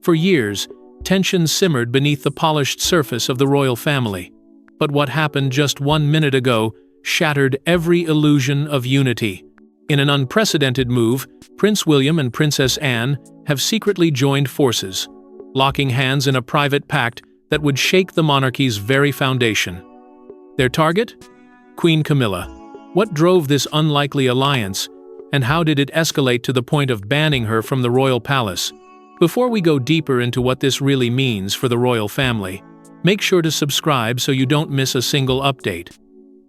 For years, tension simmered beneath the polished surface of the royal family. But what happened just 1 minute ago shattered every illusion of unity. In an unprecedented move, Prince William and Princess Anne have secretly joined forces, locking hands in a private pact that would shake the monarchy's very foundation. Their target? Queen Camilla. What drove this unlikely alliance, and how did it escalate to the point of banning her from the royal palace? Before we go deeper into what this really means for the royal family, make sure to subscribe so you don't miss a single update.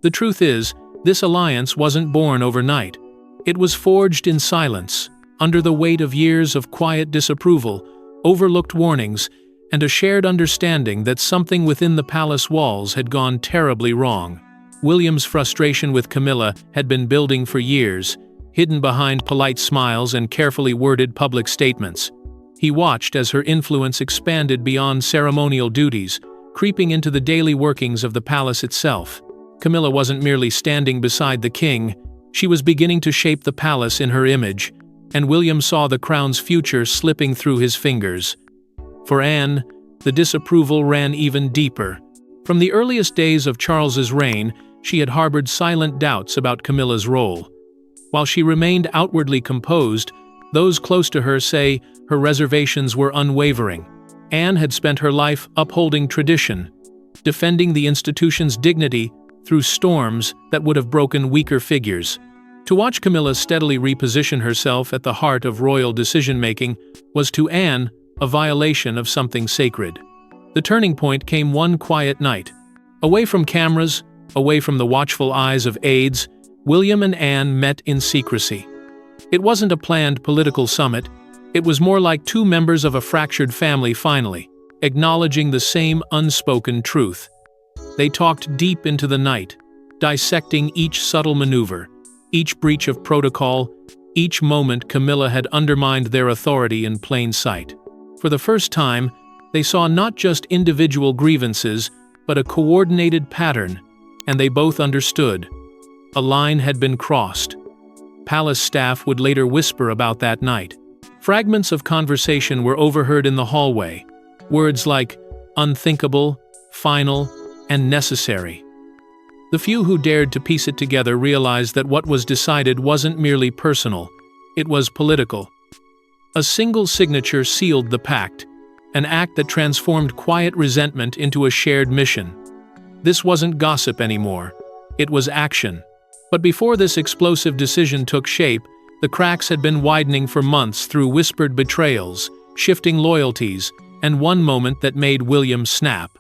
The truth is, this alliance wasn't born overnight. It was forged in silence, under the weight of years of quiet disapproval, overlooked warnings, and a shared understanding that something within the palace walls had gone terribly wrong. William's frustration with Camilla had been building for years, hidden behind polite smiles and carefully worded public statements. He watched as her influence expanded beyond ceremonial duties, creeping into the daily workings of the palace itself. Camilla wasn't merely standing beside the king, she was beginning to shape the palace in her image, and William saw the crown's future slipping through his fingers. For Anne, the disapproval ran even deeper. From the earliest days of Charles's reign, she had harbored silent doubts about Camilla's role. While she remained outwardly composed, those close to her say her reservations were unwavering. Anne had spent her life upholding tradition, defending the institution's dignity through storms that would have broken weaker figures. To watch Camilla steadily reposition herself at the heart of royal decision-making was to Anne a violation of something sacred. The turning point came one quiet night. Away from cameras, away from the watchful eyes of aides, William and Anne met in secrecy. It wasn't a planned political summit, it was more like two members of a fractured family finally, acknowledging the same unspoken truth. They talked deep into the night, dissecting each subtle maneuver, each breach of protocol, each moment Camilla had undermined their authority in plain sight. For the first time, they saw not just individual grievances, but a coordinated pattern, and they both understood. A line had been crossed. Palace staff would later whisper about that night. Fragments of conversation were overheard in the hallway. Words like unthinkable, final, and necessary. The few who dared to piece it together realized that what was decided wasn't merely personal, it was political. A single signature sealed the pact, an act that transformed quiet resentment into a shared mission. This wasn't gossip anymore, it was action. But before this explosive decision took shape, the cracks had been widening for months through whispered betrayals, shifting loyalties, and one moment that made William snap.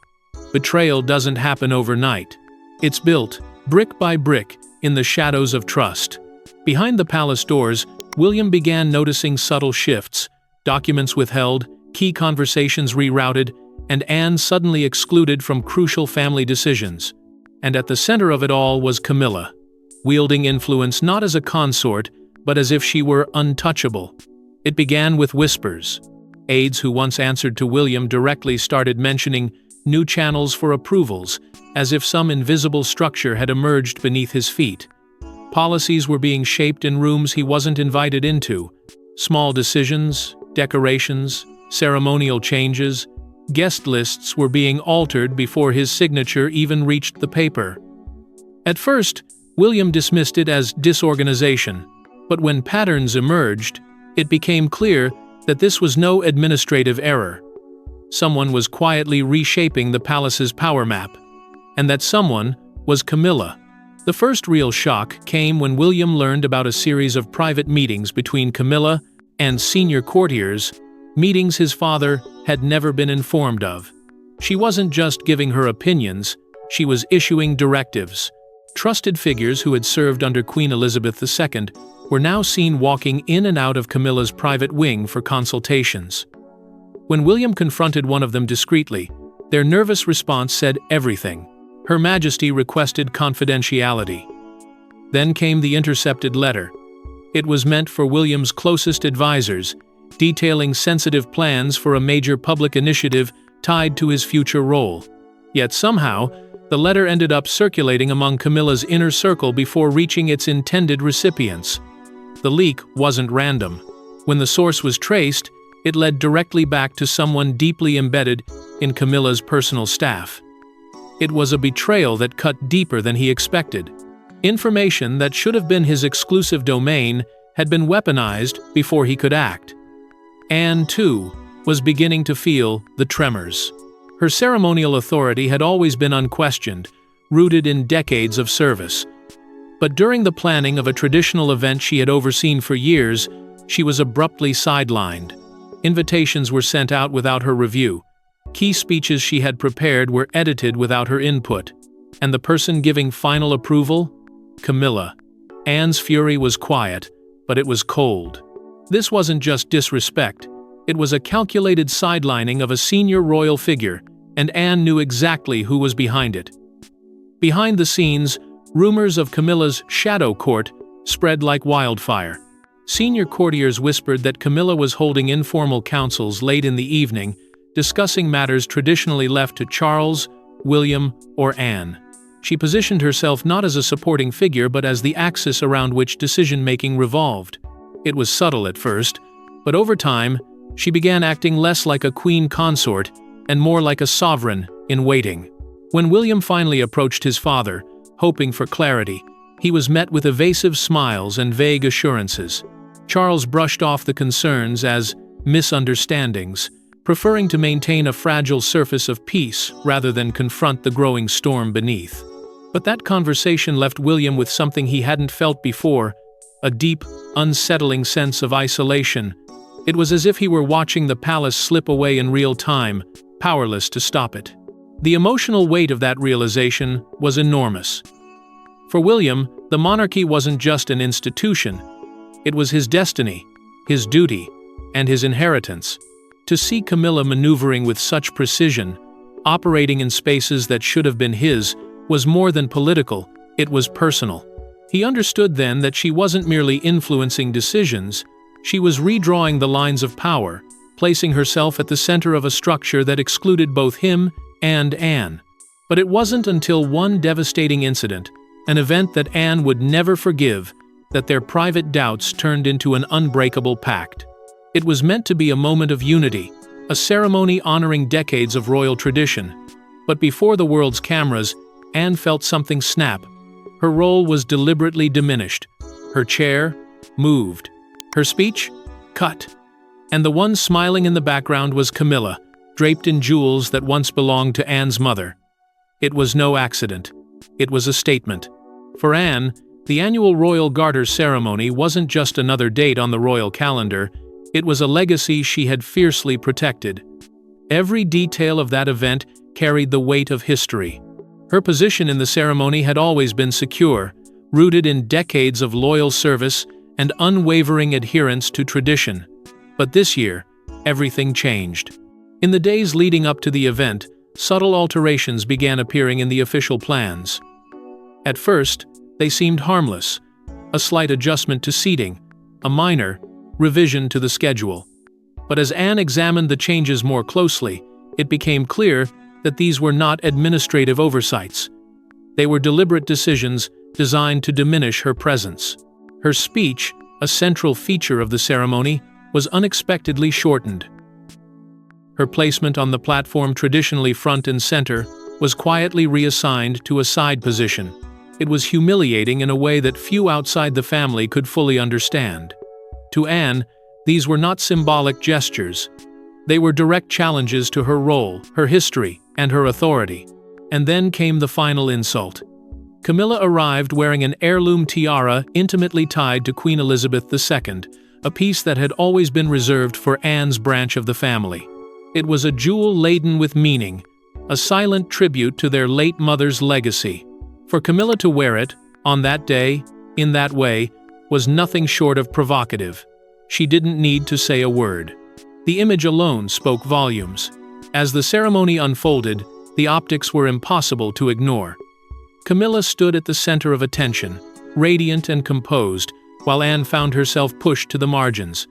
Betrayal doesn't happen overnight. It's built, brick by brick, in the shadows of trust. Behind the palace doors, William began noticing subtle shifts, documents withheld, key conversations rerouted, and Anne suddenly excluded from crucial family decisions. And at the center of it all was Camilla, wielding influence not as a consort, but as if she were untouchable. It began with whispers. Aides who once answered to William directly started mentioning new channels for approvals, as if some invisible structure had emerged beneath his feet. Policies were being shaped in rooms he wasn't invited into. Small decisions, decorations, ceremonial changes, guest lists were being altered before his signature even reached the paper. At first, William dismissed it as disorganization, but when patterns emerged, it became clear that this was no administrative error. Someone was quietly reshaping the palace's power map, and that someone was Camilla. The first real shock came when William learned about a series of private meetings between Camilla and senior courtiers, meetings his father had never been informed of. She wasn't just giving her opinions, she was issuing directives. Trusted figures who had served under Queen Elizabeth II were now seen walking in and out of Camilla's private wing for consultations. When William confronted one of them discreetly, their nervous response said everything. Her Majesty requested confidentiality. Then came the intercepted letter. It was meant for William's closest advisors, detailing sensitive plans for a major public initiative tied to his future role. Yet somehow, the letter ended up circulating among Camilla's inner circle before reaching its intended recipients. The leak wasn't random. When the source was traced, It led directly back to someone deeply embedded in Camilla's personal staff. It was a betrayal that cut deeper than he expected. Information that should have been his exclusive domain had been weaponized before he could act. Anne, too, was beginning to feel the tremors. Her ceremonial authority had always been unquestioned, rooted in decades of service. But during the planning of a traditional event she had overseen for years, she was abruptly sidelined. Invitations were sent out without her review. Key speeches she had prepared were edited without her input. And the person giving final approval? Camilla. Anne's fury was quiet, but it was cold. This wasn't just disrespect. It was a calculated sidelining of a senior royal figure, and Anne knew exactly who was behind it. Behind the scenes, rumors of Camilla's shadow court spread like wildfire. Senior courtiers whispered that Camilla was holding informal councils late in the evening, discussing matters traditionally left to Charles, William, or Anne. She positioned herself not as a supporting figure but as the axis around which decision-making revolved. It was subtle at first, but over time, she began acting less like a queen consort and more like a sovereign in waiting. When William finally approached his father, hoping for clarity, he was met with evasive smiles and vague assurances. Charles brushed off the concerns as misunderstandings, preferring to maintain a fragile surface of peace rather than confront the growing storm beneath. But that conversation left William with something he hadn't felt before, a deep, unsettling sense of isolation. It was as if he were watching the palace slip away in real time, powerless to stop it. The emotional weight of that realization was enormous. For William, the monarchy wasn't just an institution. It was his destiny, his duty, and his inheritance. To see Camilla maneuvering with such precision, operating in spaces that should have been his, was more than political, it was personal. He understood then that she wasn't merely influencing decisions, she was redrawing the lines of power, placing herself at the center of a structure that excluded both him and Anne. But it wasn't until one devastating incident, an event that Anne would never forgive, that their private doubts turned into an unbreakable pact. It was meant to be a moment of unity, a ceremony honoring decades of royal tradition. But before the world's cameras, Anne felt something snap. Her role was deliberately diminished. Her chair moved. Her speech cut. And the one smiling in the background was Camilla, draped in jewels that once belonged to Anne's mother. It was no accident. It was a statement. For Anne, the annual Royal Garter ceremony wasn't just another date on the royal calendar, it was a legacy she had fiercely protected. Every detail of that event carried the weight of history. Her position in the ceremony had always been secure, rooted in decades of loyal service and unwavering adherence to tradition. But this year, everything changed. In the days leading up to the event, subtle alterations began appearing in the official plans. At first, they seemed harmless, a slight adjustment to seating, a minor revision to the schedule. But as Anne examined the changes more closely, it became clear that these were not administrative oversights. They were deliberate decisions designed to diminish her presence. Her speech, a central feature of the ceremony, was unexpectedly shortened. Her placement on the platform, traditionally front and center, was quietly reassigned to a side position. It was humiliating in a way that few outside the family could fully understand. To Anne, these were not symbolic gestures. They were direct challenges to her role, her history, and her authority. And then came the final insult. Camilla arrived wearing an heirloom tiara intimately tied to Queen Elizabeth II, a piece that had always been reserved for Anne's branch of the family. It was a jewel laden with meaning, a silent tribute to their late mother's legacy. For Camilla to wear it, on that day, in that way, was nothing short of provocative. She didn't need to say a word. The image alone spoke volumes. As the ceremony unfolded, the optics were impossible to ignore. Camilla stood at the center of attention, radiant and composed, while Anne found herself pushed to the margins.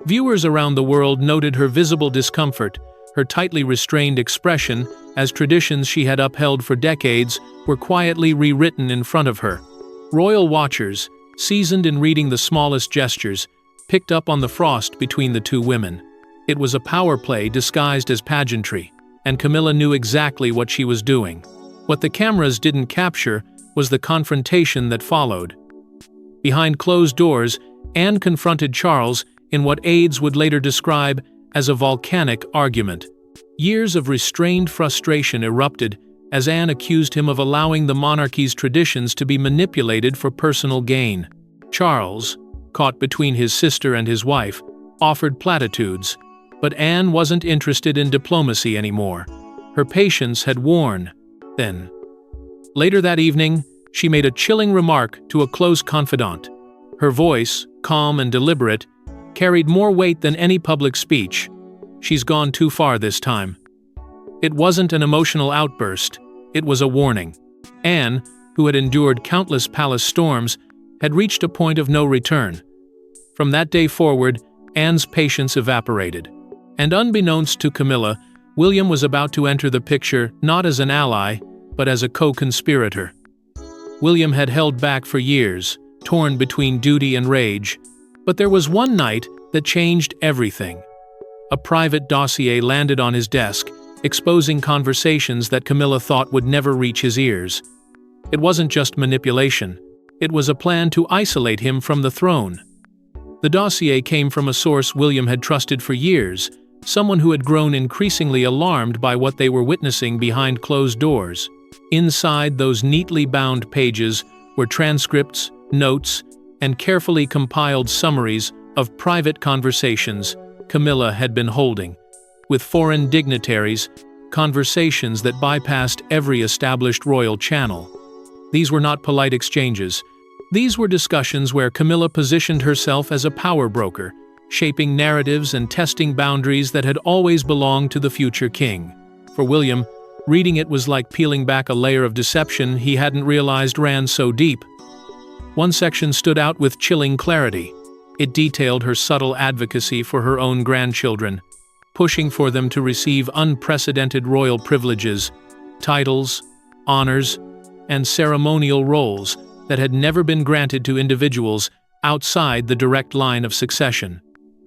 Viewers around the world noted her visible discomfort, her tightly restrained expression, as traditions she had upheld for decades were quietly rewritten in front of her. Royal watchers, seasoned in reading the smallest gestures, picked up on the frost between the two women. It was a power play disguised as pageantry, and Camilla knew exactly what she was doing. What the cameras didn't capture was the confrontation that followed. Behind closed doors, Anne confronted Charles in what aides would later describe as a volcanic argument. Years of restrained frustration erupted as Anne accused him of allowing the monarchy's traditions to be manipulated for personal gain. Charles, caught between his sister and his wife, offered platitudes, but Anne wasn't interested in diplomacy anymore. Her patience had worn thin. Later that evening, she made a chilling remark to a close confidant. Her voice, calm and deliberate, carried more weight than any public speech. "She's gone too far this time." It wasn't an emotional outburst, it was a warning. Anne, who had endured countless palace storms, had reached a point of no return. From that day forward, Anne's patience evaporated. And unbeknownst to Camilla, William was about to enter the picture not as an ally, but as a co-conspirator. William had held back for years, torn between duty and rage. But there was one night that changed everything. A private dossier landed on his desk, exposing conversations that Camilla thought would never reach his ears. It wasn't just manipulation. It was a plan to isolate him from the throne. The dossier came from a source William had trusted for years, someone who had grown increasingly alarmed by what they were witnessing behind closed doors. Inside those neatly bound pages were transcripts, notes, and carefully compiled summaries of private conversations Camilla had been holding with foreign dignitaries, conversations that bypassed every established royal channel. These were not polite exchanges. These were discussions where Camilla positioned herself as a power broker, shaping narratives and testing boundaries that had always belonged to the future king. For William, reading it was like peeling back a layer of deception he hadn't realized ran so deep. One section stood out with chilling clarity. It detailed her subtle advocacy for her own grandchildren, pushing for them to receive unprecedented royal privileges, titles, honors, and ceremonial roles that had never been granted to individuals outside the direct line of succession.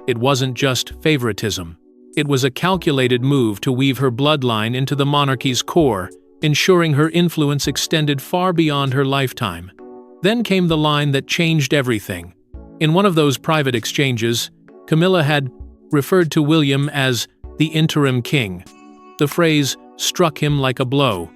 It wasn't just favoritism. It was a calculated move to weave her bloodline into the monarchy's core, ensuring her influence extended far beyond her lifetime. Then came the line that changed everything. In one of those private exchanges, Camilla had referred to William as the interim king. The phrase struck him like a blow.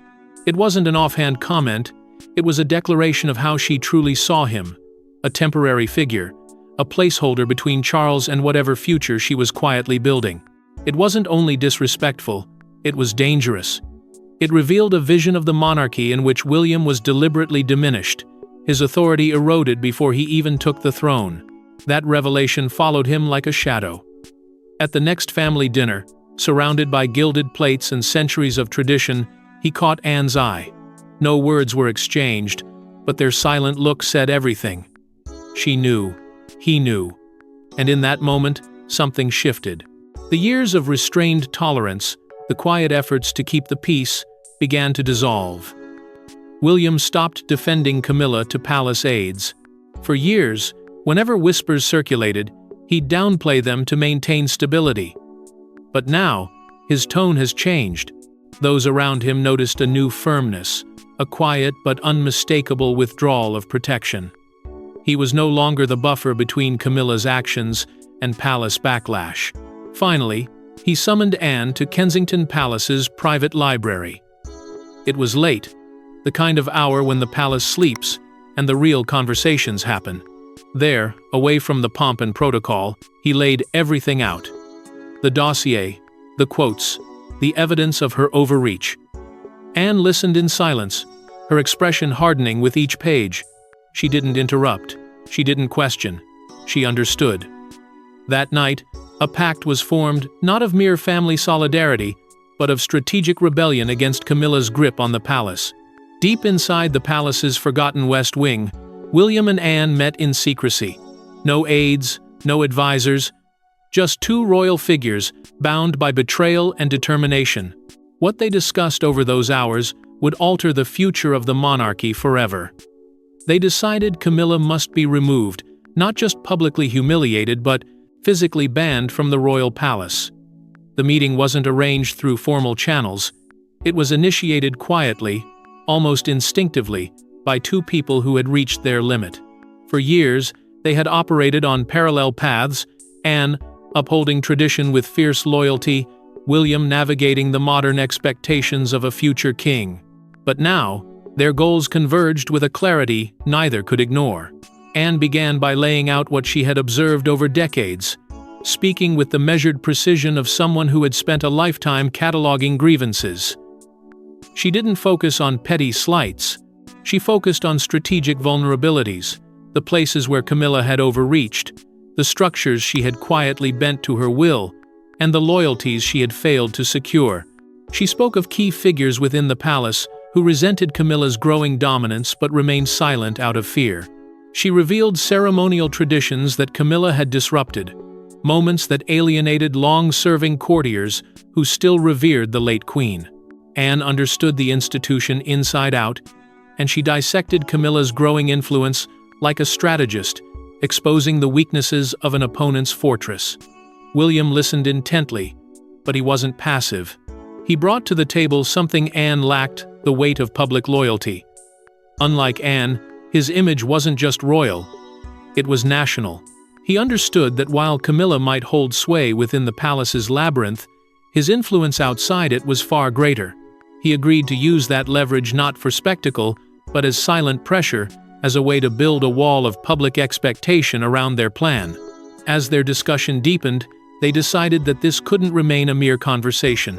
It wasn't an offhand comment, it was a declaration of how she truly saw him, a temporary figure, a placeholder between Charles and whatever future she was quietly building. It wasn't only disrespectful, it was dangerous. It revealed a vision of the monarchy in which William was deliberately diminished, his authority eroded before he even took the throne. That revelation followed him like a shadow. At the next family dinner, surrounded by gilded plates and centuries of tradition, he caught Anne's eye. No words were exchanged, but their silent look said everything. She knew. He knew. And in that moment, something shifted. The years of restrained tolerance, the quiet efforts to keep the peace, began to dissolve. William stopped defending Camilla to palace aides. For years, whenever whispers circulated, he'd downplay them to maintain stability. But now, his tone has changed. Those around him noticed a new firmness, a quiet but unmistakable withdrawal of protection. He was no longer the buffer between Camilla's actions and palace backlash. Finally, he summoned Anne to Kensington Palace's private library. It was late, the kind of hour when the palace sleeps and the real conversations happen. There, away from the pomp and protocol, he laid everything out. The dossier, the quotes, the evidence of her overreach. Anne listened in silence, her expression hardening with each page. She didn't interrupt. She didn't question. She understood. That night, a pact was formed not of mere family solidarity, but of strategic rebellion against Camilla's grip on the palace. Deep inside the palace's forgotten West Wing, William and Anne met in secrecy. No aides, no advisors, just two royal figures bound by betrayal and determination. What they discussed over those hours would alter the future of the monarchy forever. They decided Camilla must be removed, not just publicly humiliated, but physically banned from the royal palace. The meeting wasn't arranged through formal channels. It was initiated quietly, almost instinctively, by two people who had reached their limit. For years, they had operated on parallel paths, Anne upholding tradition with fierce loyalty, William navigating the modern expectations of a future king. But now, their goals converged with a clarity neither could ignore. Anne began by laying out what she had observed over decades, speaking with the measured precision of someone who had spent a lifetime cataloging grievances. She didn't focus on petty slights. She focused on strategic vulnerabilities, the places where Camilla had overreached, the structures she had quietly bent to her will, and the loyalties she had failed to secure. She spoke of key figures within the palace who resented Camilla's growing dominance but remained silent out of fear. She revealed ceremonial traditions that Camilla had disrupted, moments that alienated long-serving courtiers who still revered the late queen. Anne understood the institution inside out, and she dissected Camilla's growing influence like a strategist, exposing the weaknesses of an opponent's fortress. William listened intently, but he wasn't passive. He brought to the table something Anne lacked: the weight of public loyalty. Unlike Anne, his image wasn't just royal, it was national. He understood that while Camilla might hold sway within the palace's labyrinth, his influence outside it was far greater. He agreed to use that leverage not for spectacle, but as silent pressure, as a way to build a wall of public expectation around their plan. As their discussion deepened, they decided that this couldn't remain a mere conversation.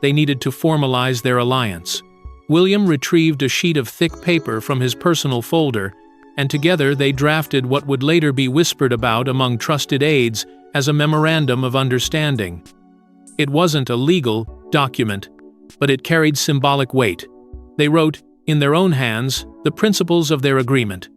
They needed to formalize their alliance. William retrieved a sheet of thick paper from his personal folder, and together they drafted what would later be whispered about among trusted aides as a memorandum of understanding. It wasn't a legal document, but it carried symbolic weight. They wrote, in their own hands, the principles of their agreement: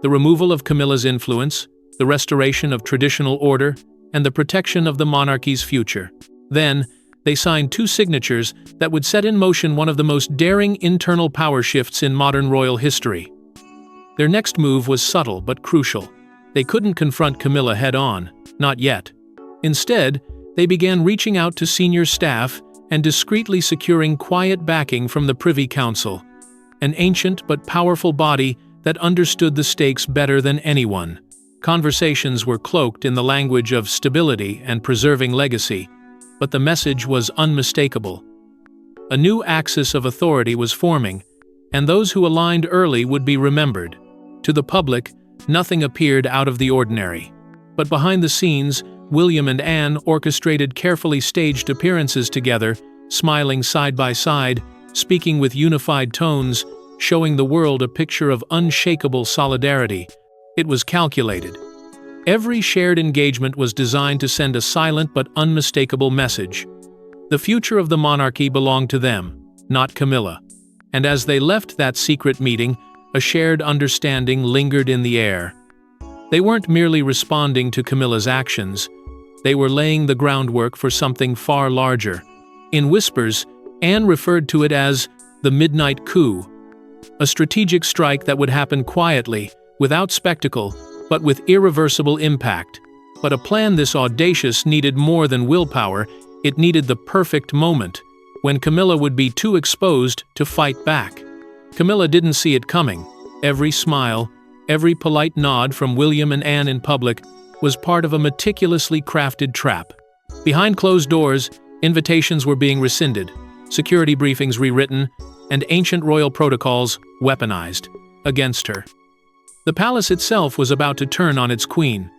the removal of Camilla's influence, the restoration of traditional order, and the protection of the monarchy's future. Then, they signed two signatures that would set in motion one of the most daring internal power shifts in modern royal history. Their next move was subtle but crucial. They couldn't confront Camilla head-on, not yet. Instead, they began reaching out to senior staff and discreetly securing quiet backing from the Privy Council, an ancient but powerful body that understood the stakes better than anyone. Conversations were cloaked in the language of stability and preserving legacy, but the message was unmistakable. A new axis of authority was forming, and those who aligned early would be remembered. To the public, nothing appeared out of the ordinary. But behind the scenes, William and Anne orchestrated carefully staged appearances together, smiling side by side, speaking with unified tones, showing the world a picture of unshakable solidarity. It was calculated. Every shared engagement was designed to send a silent but unmistakable message. The future of the monarchy belonged to them, not Camilla. And as they left that secret meeting, a shared understanding lingered in the air. They weren't merely responding to Camilla's actions, they were laying the groundwork for something far larger. In whispers, Anne referred to it as the midnight coup, a strategic strike that would happen quietly, without spectacle, but with irreversible impact. But a plan this audacious needed more than willpower, it needed the perfect moment, when Camilla would be too exposed to fight back. Camilla didn't see it coming. Every smile, every polite nod from William and Anne in public was part of a meticulously crafted trap. Behind closed doors, invitations were being rescinded, security briefings rewritten, and ancient royal protocols weaponized against her. The palace itself was about to turn on its queen.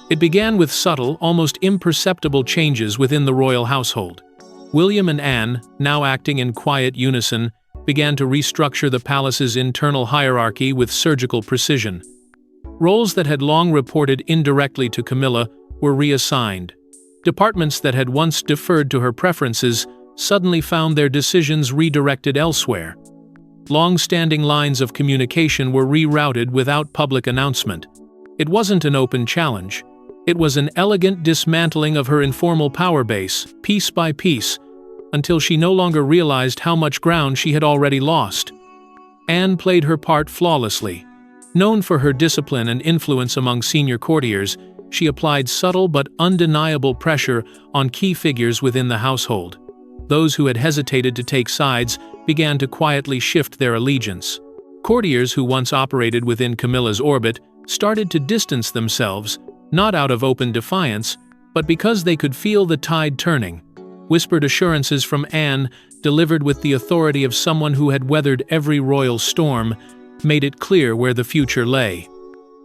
It began with subtle, almost imperceptible changes within the royal household. William and Anne, now acting in quiet unison, began to restructure the palace's internal hierarchy with surgical precision. Roles that had long reported indirectly to Camilla were reassigned. Departments that had once deferred to her preferences suddenly found their decisions redirected elsewhere. Long-standing lines of communication were rerouted without public announcement. It wasn't an open challenge. It was an elegant dismantling of her informal power base, piece by piece, until she no longer realized how much ground she had already lost. Anne played her part flawlessly. Known for her discipline and influence among senior courtiers, she applied subtle but undeniable pressure on key figures within the household. Those who had hesitated to take sides began to quietly shift their allegiance. Courtiers who once operated within Camilla's orbit started to distance themselves, not out of open defiance, but because they could feel the tide turning. Whispered assurances from Anne, delivered with the authority of someone who had weathered every royal storm, made it clear where the future lay.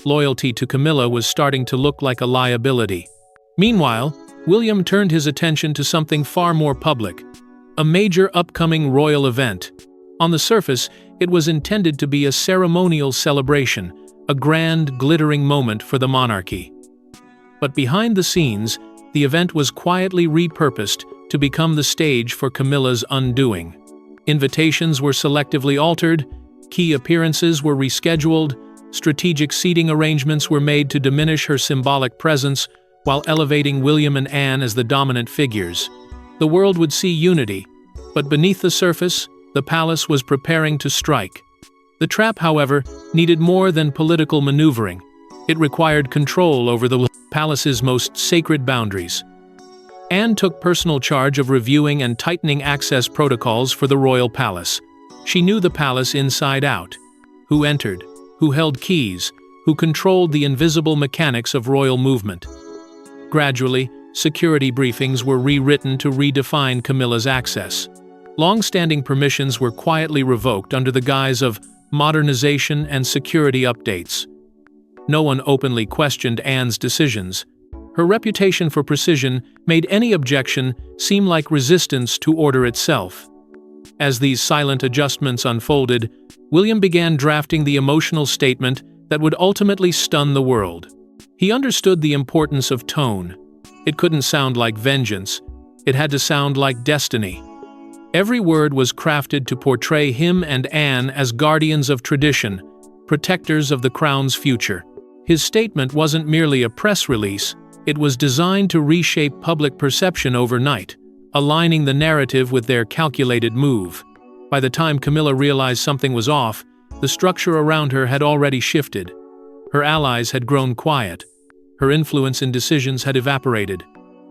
Loyalty to Camilla was starting to look like a liability. Meanwhile, William turned his attention to something far more public: a major upcoming royal event. On the surface, it was intended to be a ceremonial celebration, a grand, glittering moment for the monarchy. But behind the scenes, the event was quietly repurposed to become the stage for Camilla's undoing. Invitations were selectively altered, key appearances were rescheduled, strategic seating arrangements were made to diminish her symbolic presence while elevating William and Anne as the dominant figures. The world would see unity, but beneath the surface, the palace was preparing to strike. The trap, however, needed more than political maneuvering. It required control over the palace's most sacred boundaries. Anne took personal charge of reviewing and tightening access protocols for the royal palace. She knew the palace inside out: who entered, who held keys, who controlled the invisible mechanics of royal movement. Gradually, security briefings were rewritten to redefine Camilla's access. Long-standing permissions were quietly revoked under the guise of modernization and security updates. No one openly questioned Anne's decisions. Her reputation for precision made any objection seem like resistance to order itself. As these silent adjustments unfolded, William began drafting the emotional statement that would ultimately stun the world. He understood the importance of tone. It couldn't sound like vengeance. It had to sound like destiny. Every word was crafted to portray him and Anne as guardians of tradition, protectors of the crown's future. His statement wasn't merely a press release, it was designed to reshape public perception overnight, aligning the narrative with their calculated move. By the time Camilla realized something was off, the structure around her had already shifted. Her allies had grown quiet. Her influence in decisions had evaporated.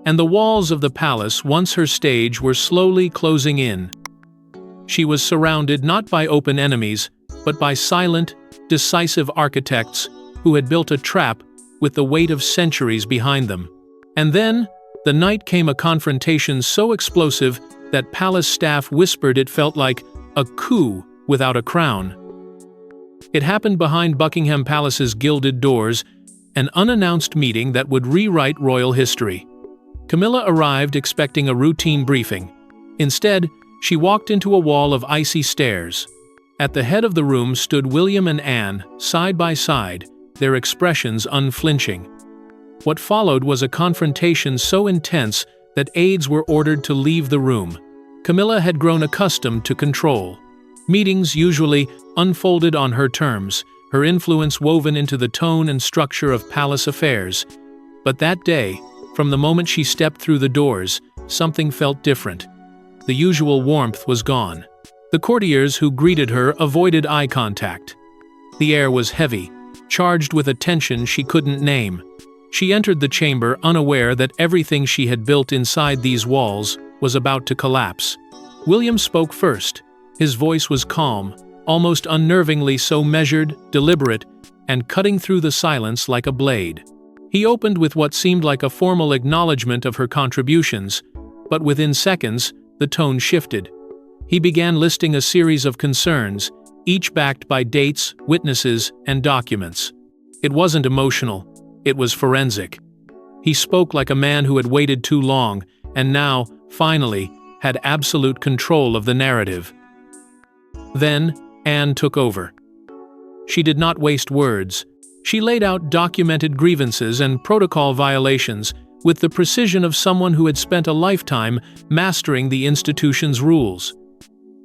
And the walls of the palace, once her stage, were slowly closing in. She was surrounded not by open enemies, but by silent, decisive architects who had built a trap with the weight of centuries behind them. And then, the night came, a confrontation so explosive that palace staff whispered it felt like a coup without a crown. It happened behind Buckingham Palace's gilded doors, an unannounced meeting that would rewrite royal history. Camilla arrived expecting a routine briefing. Instead, she walked into a wall of icy stairs. At the head of the room stood William and Anne, side by side, their expressions unflinching. What followed was a confrontation so intense that aides were ordered to leave the room. Camilla had grown accustomed to control. Meetings usually unfolded on her terms, her influence woven into the tone and structure of palace affairs. But that day, from the moment she stepped through the doors, something felt different. The usual warmth was gone. The courtiers who greeted her avoided eye contact. The air was heavy, charged with a tension she couldn't name. She entered the chamber unaware that everything she had built inside these walls was about to collapse. William spoke first. His voice was calm, almost unnervingly so, measured, deliberate, and cutting through the silence like a blade. He opened with what seemed like a formal acknowledgement of her contributions, but within seconds, the tone shifted. He began listing a series of concerns, each backed by dates, witnesses, and documents. It wasn't emotional, it was forensic. He spoke like a man who had waited too long, and now, finally, had absolute control of the narrative. Then, Anne took over. She did not waste words. She laid out documented grievances and protocol violations with the precision of someone who had spent a lifetime mastering the institution's rules.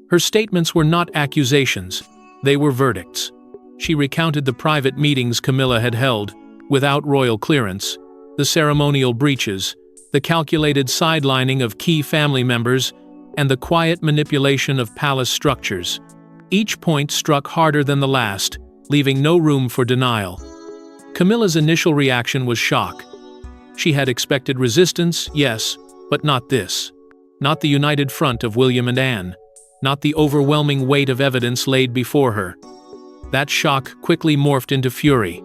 Her statements were not accusations, they were verdicts. She recounted the private meetings Camilla had held, without royal clearance, the ceremonial breaches, the calculated sidelining of key family members, and the quiet manipulation of palace structures. Each point struck harder than the last, leaving no room for denial. Camilla's initial reaction was shock. She had expected resistance, yes, but not this. Not the united front of William and Anne. Not the overwhelming weight of evidence laid before her. That shock quickly morphed into fury.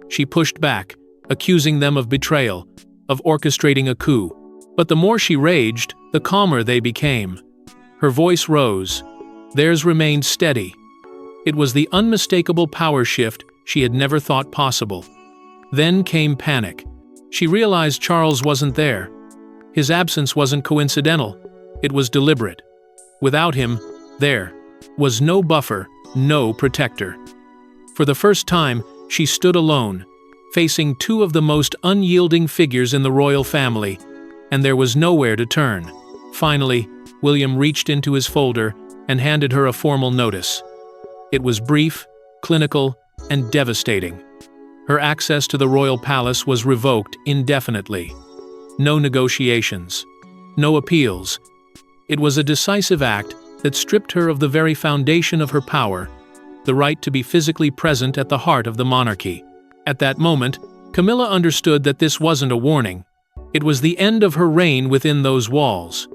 She pushed back, accusing them of betrayal, of orchestrating a coup. But the more she raged, the calmer they became. Her voice rose. Theirs remained steady. It was the unmistakable power shift she had never thought possible. Then came panic. She realized Charles wasn't there. His absence wasn't coincidental. It was deliberate. Without him, there was no buffer, no protector. For the first time, she stood alone, facing two of the most unyielding figures in the royal family, and there was nowhere to turn. Finally, William reached into his folder and handed her a formal notice. It was brief, clinical, and devastating. Her access to the royal palace was revoked indefinitely. No negotiations. No appeals. It was a decisive act that stripped her of the very foundation of her power, the right to be physically present at the heart of the monarchy. At that moment, Camilla understood that this wasn't a warning. It was the end of her reign within those walls.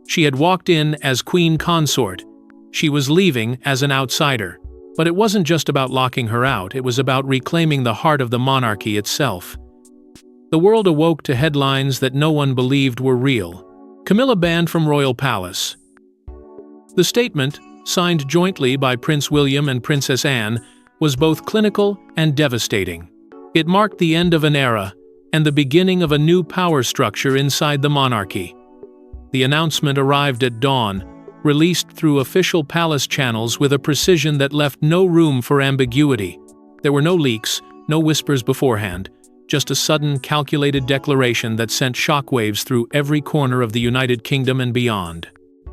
She had walked in as queen consort. She was leaving as an outsider. But it wasn't just about locking her out, it was about reclaiming the heart of the monarchy itself. The world awoke to headlines that no one believed were real. Camilla banned from royal palace. The statement, signed jointly by Prince William and Princess Anne, was both clinical and devastating. It marked the end of an era and the beginning of a new power structure inside the monarchy. The announcement arrived at dawn, released through official palace channels with a precision that left no room for ambiguity. There were no leaks, no whispers beforehand, just a sudden, calculated declaration that sent shockwaves through every corner of the United Kingdom and beyond.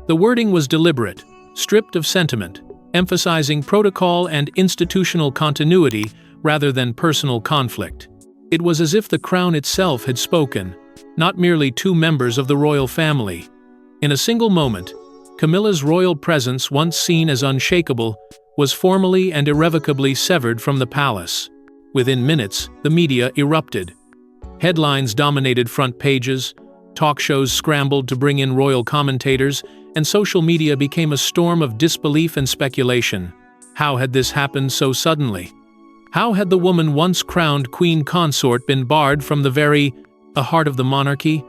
The wording was deliberate, stripped of sentiment, emphasizing protocol and institutional continuity rather than personal conflict. It was as if the crown itself had spoken, not merely two members of the royal family. In a single moment, Camilla's royal presence, once seen as unshakable, was formally and irrevocably severed from the palace. Within minutes, the media erupted. Headlines dominated front pages, talk shows scrambled to bring in royal commentators, and social media became a storm of disbelief and speculation. How had this happened so suddenly? How had the woman once crowned queen consort been barred from the heart of the monarchy?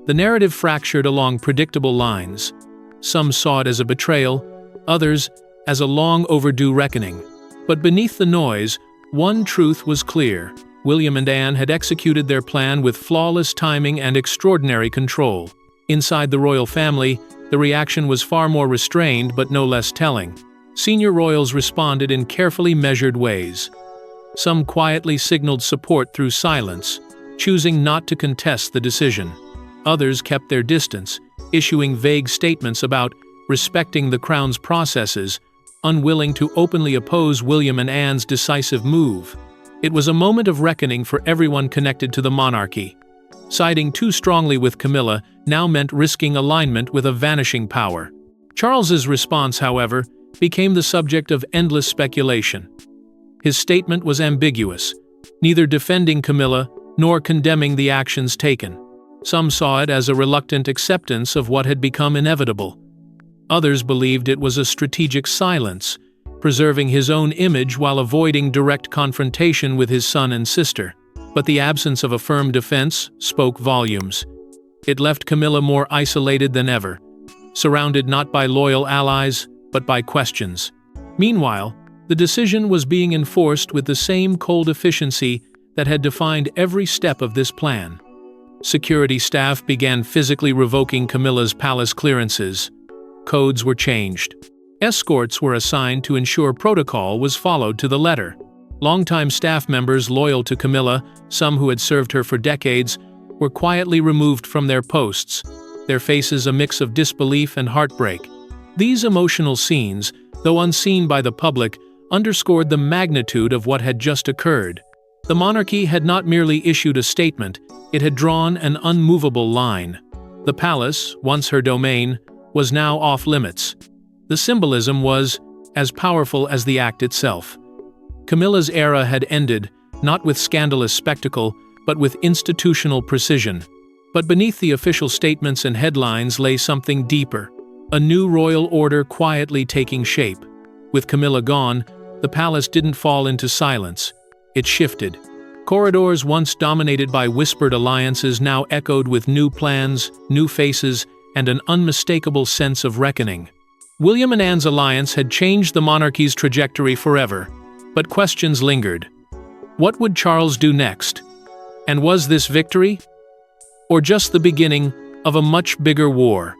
The narrative fractured along predictable lines. Some saw it as a betrayal, others as a long-overdue reckoning. But beneath the noise, one truth was clear. William and Anne had executed their plan with flawless timing and extraordinary control. Inside the royal family, the reaction was far more restrained but no less telling. Senior royals responded in carefully measured ways. Some quietly signaled support through silence, choosing not to contest the decision. Others kept their distance, issuing vague statements about respecting the crown's processes, unwilling to openly oppose William and Anne's decisive move. It was a moment of reckoning for everyone connected to the monarchy. Siding too strongly with Camilla now meant risking alignment with a vanishing power. Charles's response, however, became the subject of endless speculation. His statement was ambiguous, neither defending Camilla nor condemning the actions taken. Some saw it as a reluctant acceptance of what had become inevitable. Others believed it was a strategic silence, preserving his own image while avoiding direct confrontation with his son and sister. But the absence of a firm defense spoke volumes. It left Camilla more isolated than ever, surrounded not by loyal allies, but by questions. Meanwhile, the decision was being enforced with the same cold efficiency that had defined every step of this plan. Security staff began physically revoking Camilla's palace clearances. Codes were changed. Escorts were assigned to ensure protocol was followed to the letter. Longtime staff members loyal to Camilla, some who had served her for decades, were quietly removed from their posts, their faces a mix of disbelief and heartbreak. These emotional scenes, though unseen by the public, underscored the magnitude of what had just occurred. The monarchy had not merely issued a statement, it had drawn an unmovable line. The palace, once her domain, was now off-limits. The symbolism was as powerful as the act itself. Camilla's era had ended, not with scandalous spectacle, but with institutional precision. But beneath the official statements and headlines lay something deeper, a new royal order quietly taking shape. With Camilla gone, the palace didn't fall into silence. It shifted. Corridors once dominated by whispered alliances now echoed with new plans, new faces, and an unmistakable sense of reckoning. William and Anne's alliance had changed the monarchy's trajectory forever, but questions lingered. What would Charles do next? And was this victory? Or just the beginning of a much bigger war?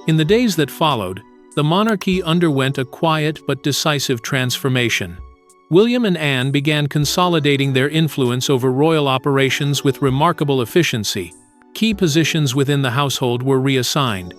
In the days that followed, the monarchy underwent a quiet but decisive transformation. William and Anne began consolidating their influence over royal operations with remarkable efficiency. Key positions within the household were reassigned.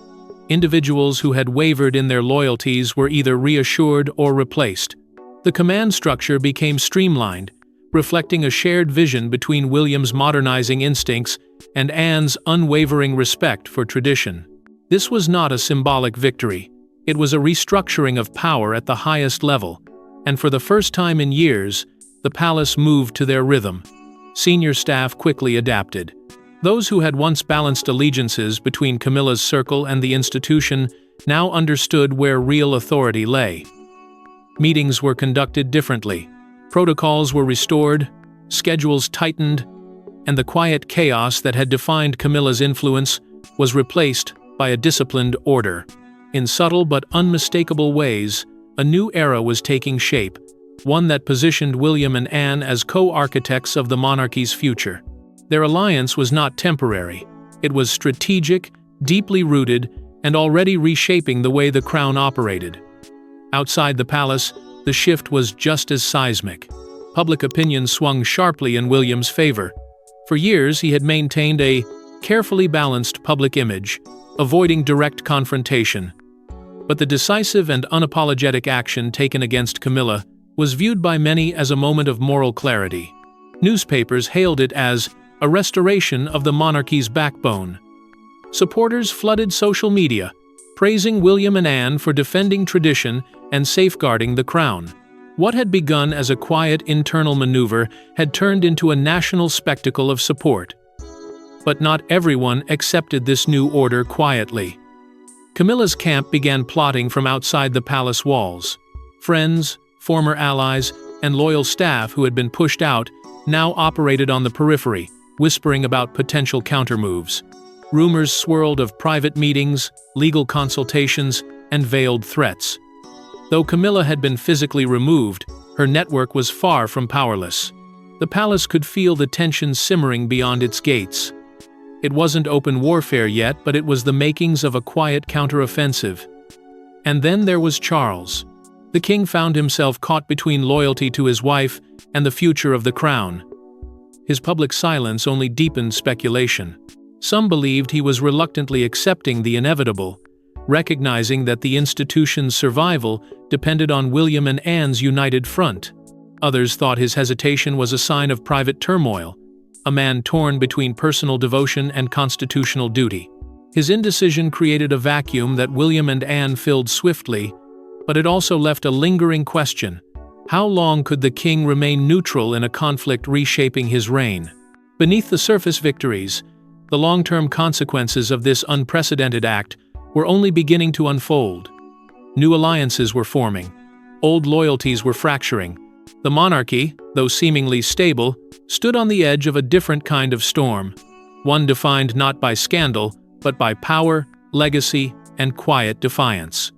Individuals who had wavered in their loyalties were either reassured or replaced. The command structure became streamlined, reflecting a shared vision between William's modernizing instincts and Anne's unwavering respect for tradition. This was not a symbolic victory. It was a restructuring of power at the highest level, and for the first time in years, the palace moved to their rhythm. Senior staff quickly adapted. Those who had once balanced allegiances between Camilla's circle and the institution now understood where real authority lay. Meetings were conducted differently. Protocols were restored, schedules tightened, and the quiet chaos that had defined Camilla's influence was replaced by a disciplined order. In subtle but unmistakable ways, a new era was taking shape, one that positioned William and Anne as co-architects of the monarchy's future. Their alliance was not temporary. It was strategic, deeply rooted, and already reshaping the way the crown operated. Outside the palace, the shift was just as seismic. Public opinion swung sharply in William's favor. For years, he had maintained a carefully balanced public image, avoiding direct confrontation. But the decisive and unapologetic action taken against Camilla was viewed by many as a moment of moral clarity. Newspapers hailed it as a restoration of the monarchy's backbone. Supporters flooded social media, praising William and Anne for defending tradition and safeguarding the crown. What had begun as a quiet internal maneuver had turned into a national spectacle of support. But not everyone accepted this new order quietly. Camilla's camp began plotting from outside the palace walls. Friends, former allies, and loyal staff who had been pushed out now operated on the periphery, whispering about potential countermoves. Rumors swirled of private meetings, legal consultations, and veiled threats. Though Camilla had been physically removed, her network was far from powerless. The palace could feel the tension simmering beyond its gates. It wasn't open warfare yet, but it was the makings of a quiet counteroffensive. And then there was Charles. The king found himself caught between loyalty to his wife and the future of the crown. His public silence only deepened speculation. Some believed he was reluctantly accepting the inevitable, recognizing that the institution's survival depended on William and Anne's united front. Others thought his hesitation was a sign of private turmoil, a man torn between personal devotion and constitutional duty. His indecision created a vacuum that William and Anne filled swiftly, but it also left a lingering question. How long could the king remain neutral in a conflict reshaping his reign? Beneath the surface victories, the long-term consequences of this unprecedented act were only beginning to unfold. New alliances were forming. Old loyalties were fracturing. The monarchy, though seemingly stable, stood on the edge of a different kind of storm, one defined not by scandal, but by power, legacy, and quiet defiance.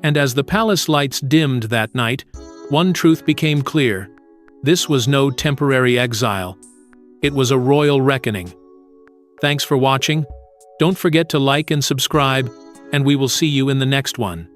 And as the palace lights dimmed that night, one truth became clear. This was no temporary exile. It was a royal reckoning. Thanks for watching. Don't forget to like and subscribe, and we will see you in the next one.